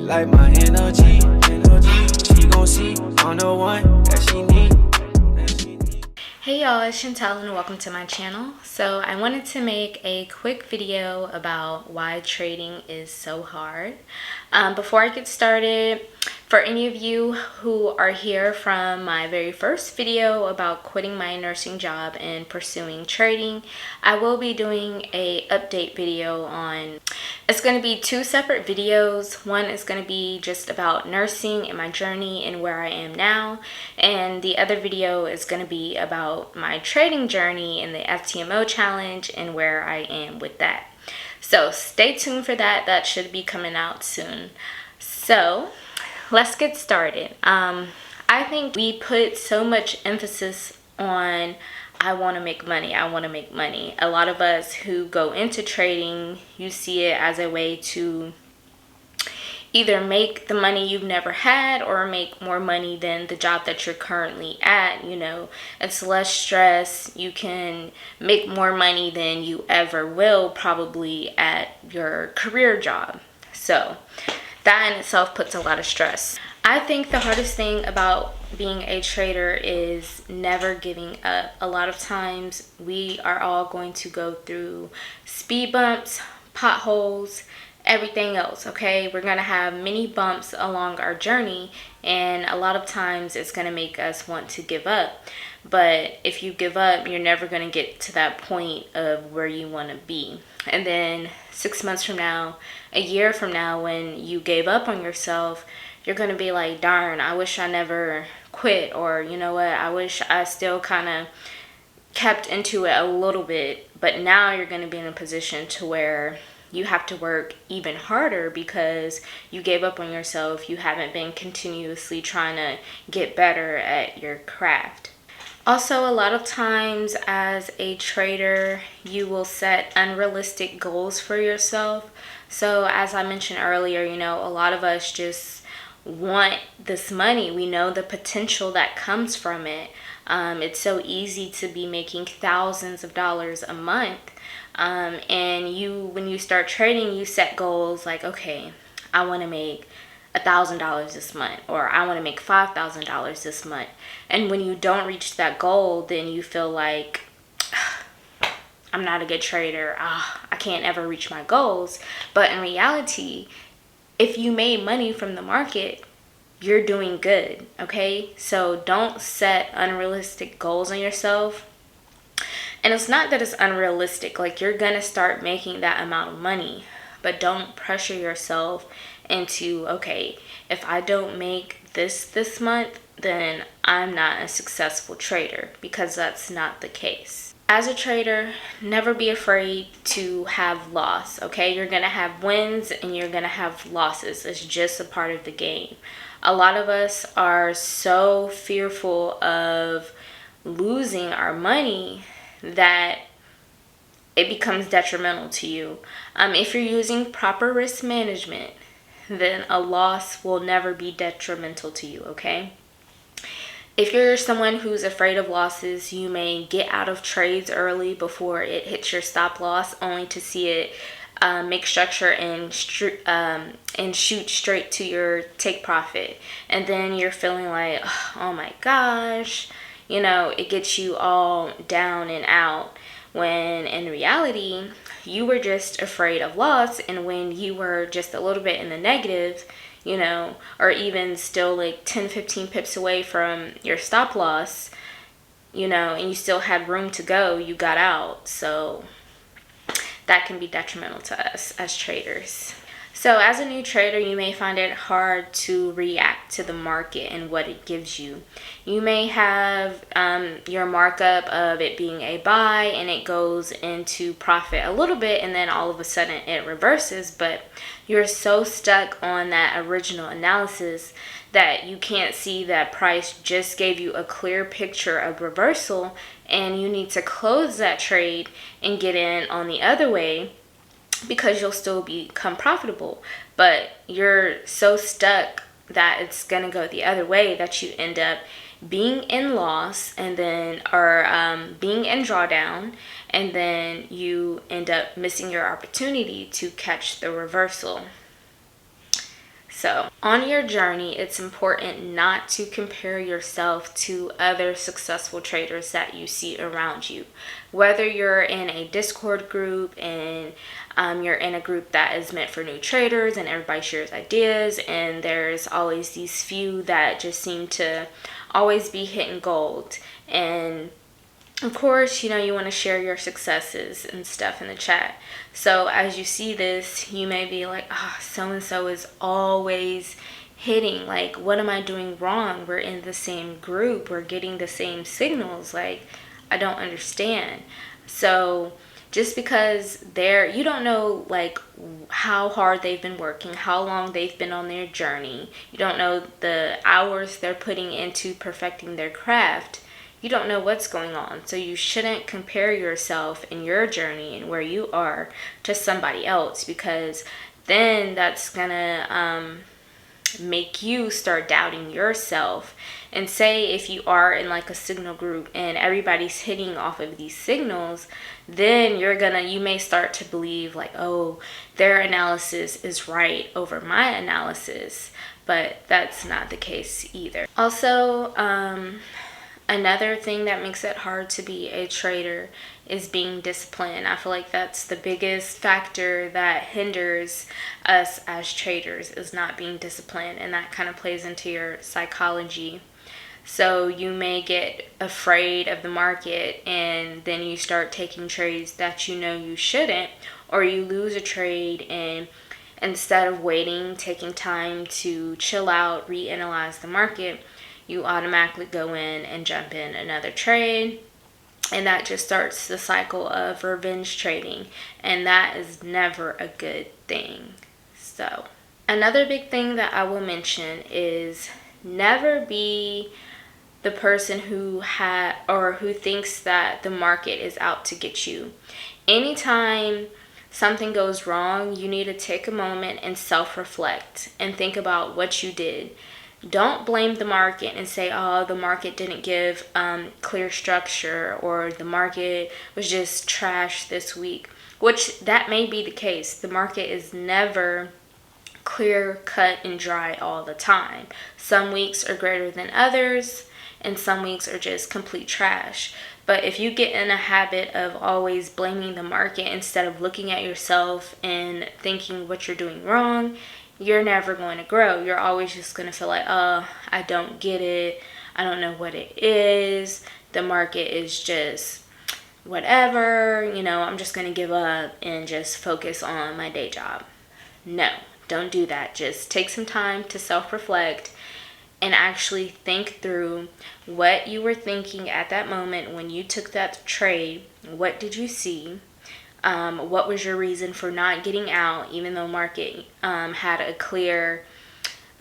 like my energy. She gon' see I'm the one that she need. Hey y'all, it's Chantel and welcome to my channel. So I wanted to make a quick video about why trading is so hard. Before I get started, for any of you who are here from my very first video about quitting my nursing job and pursuing trading, I will be doing a update video on, it's going to be two separate videos. One is going to be just about nursing and my journey and where I am now, and the other video is going to be about my trading journey and the FTMO challenge and where I am with that. So stay tuned for that. That should be coming out soon. So let's get started. I think we put so much emphasis on I want to make money. I want to make money. A lot of us who go into trading, you see it as a way to either make the money you've never had or make more money than the job that you're currently at. You know, it's less stress. You can make more money than you ever will probably at your career job. So that in itself puts a lot of stress. I think the hardest thing about being a trader is never giving up. A lot of times we are all going to go through speed bumps, potholes, everything else, okay? We're gonna have many bumps along our journey, and a lot of times it's gonna make us want to give up. But if you give up, you're never gonna get to that point of where you wanna be. And then 6 months from now, a year from now, when you gave up on yourself, you're gonna be like, darn, I wish I never quit, or you know what, I wish I still kind of kept into it a little bit. But now you're gonna be in a position to where you have to work even harder because you gave up on yourself. You haven't been continuously trying to get better at your craft. Also, a lot of times as a trader, you will set unrealistic goals for yourself. So as I mentioned earlier, you know, a lot of us just want this money. We know the potential that comes from it. It's so easy to be making thousands of dollars a month. And when you start trading, you set goals like, okay, I want to make $1,000 this month, or I want to make $5,000 this month. And when you don't reach that goal, then you feel like I'm not a good trader. I can't ever reach my goals. But in reality, if you made money from the market, you're doing good, okay? So don't set unrealistic goals on yourself. And it's not that it's unrealistic, like you're gonna start making that amount of money, but don't pressure yourself into, okay, if I don't make this month, then I'm not a successful trader, because that's not the case. As a trader, never be afraid to have loss, okay? You're gonna have wins and you're gonna have losses. It's just a part of the game. A lot of us are so fearful of losing our money that it becomes detrimental to you. If you're using proper risk management, then a loss will never be detrimental to you, okay? If you're someone who's afraid of losses, you may get out of trades early before it hits your stop loss, only to see it make structure and shoot straight to your take profit. And then you're feeling like, oh my gosh, you know, it gets you all down and out, when in reality, you were just afraid of loss. And when you were just a little bit in the negative, you know, or even still like 10, 15 pips away from your stop loss, you know, and you still had room to go, you got out. So that can be detrimental to us as traders. So as a new trader, you may find it hard to react to the market and what it gives you. You may have your markup of it being a buy and it goes into profit a little bit, and then all of a sudden it reverses, but you're so stuck on that original analysis that you can't see that price just gave you a clear picture of reversal, and you need to close that trade and get in on the other way, because you'll still become profitable. But you're so stuck that it's gonna go the other way that you end up being in loss, and then being in drawdown, and then you end up missing your opportunity to catch the reversal. So on your journey, it's important not to compare yourself to other successful traders that you see around you. Whether you're in a Discord group and you're in a group that is meant for new traders and everybody shares ideas, and there's always these few that just seem to always be hitting gold. And of course, you want to share your successes and stuff in the chat. So as you see this, you may be like, so-and-so is always hitting. Like, what am I doing wrong? We're in the same group. We're getting the same signals. Like, I don't understand. So just because you don't know like how hard they've been working, how long they've been on their journey. You don't know the hours they're putting into perfecting their craft. You don't know what's going on. So you shouldn't compare yourself and your journey and where you are to somebody else, because then that's gonna make you start doubting yourself. And say if you are in like a signal group and everybody's hitting off of these signals, then you may start to believe like, oh, their analysis is right over my analysis. But that's not the case either. Also, another thing that makes it hard to be a trader is being disciplined. I feel like that's the biggest factor that hinders us as traders, is not being disciplined, and that kind of plays into your psychology. So you may get afraid of the market and then you start taking trades that you shouldn't, or you lose a trade and instead of waiting, taking time to chill out, reanalyze the market, you automatically go in and jump in another trade, and that just starts the cycle of revenge trading, and that is never a good thing. So another big thing that I will mention is never be the person who thinks that the market is out to get you. Anytime something goes wrong, you need to take a moment and self-reflect and think about what you did. Don't blame the market and say, oh, the market didn't give clear structure, or the market was just trash this week, which that may be the case. The market is never clear cut and dry all the time. Some weeks are greater than others, and some weeks are just complete trash. But if you get in a habit of always blaming the market instead of looking at yourself and thinking what you're doing wrong, you're never going to grow. You're always just going to feel like, oh, I don't get it. I don't know what it is. The market is just whatever. I'm just going to give up and just focus on my day job. No, don't do that. Just take some time to self-reflect and actually think through what you were thinking at that moment when you took that trade. What did you see? What was your reason for not getting out, even though market had a clear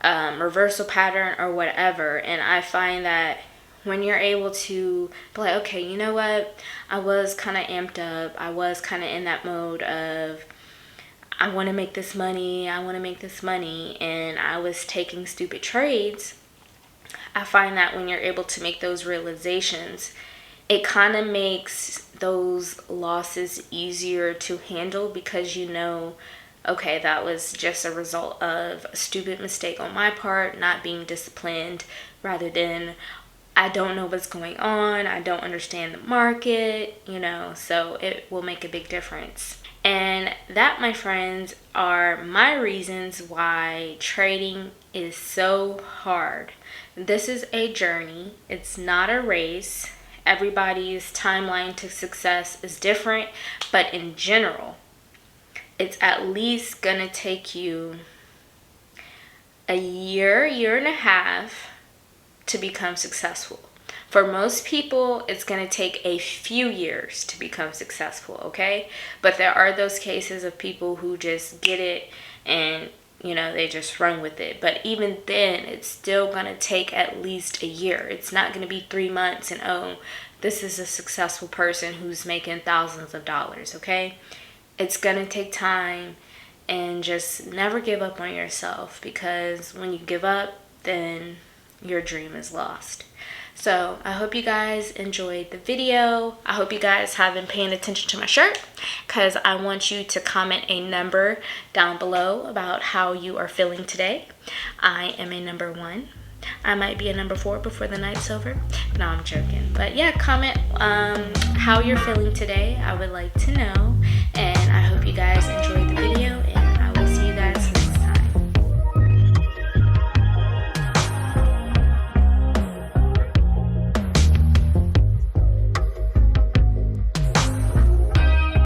reversal pattern or whatever? And I find that when you're able to be like, okay, you know what? I was kind of amped up. I was kind of in that mode of, I want to make this money. And I was taking stupid trades. I find that when you're able to make those realizations, it kind of makes those losses easier to handle, because okay, that was just a result of a stupid mistake on my part, not being disciplined, rather than I don't know what's going on, I don't understand the market, so it will make a big difference. And that, my friends, are my reasons why trading is so hard. This is a journey. It's not a race. Everybody's timeline to success is different, but in general, it's at least gonna take you a year and a half to become successful. For most people, it's going to take a few years to become successful, okay? But there are those cases of people who just get it and, they just run with it. But even then, it's still going to take at least a year. It's not going to be 3 months and, oh, this is a successful person who's making thousands of dollars, okay? It's going to take time, and just never give up on yourself, because when you give up, then your dream is lost. So I hope you guys enjoyed the video. I hope you guys have been paying attention to my shirt, because I want you to comment a number down below about how you are feeling today. I am a number 1. I might be a number 4 before the night's over. No, I'm joking. But yeah, comment how you're feeling today. I would like to know. And I hope you guys enjoy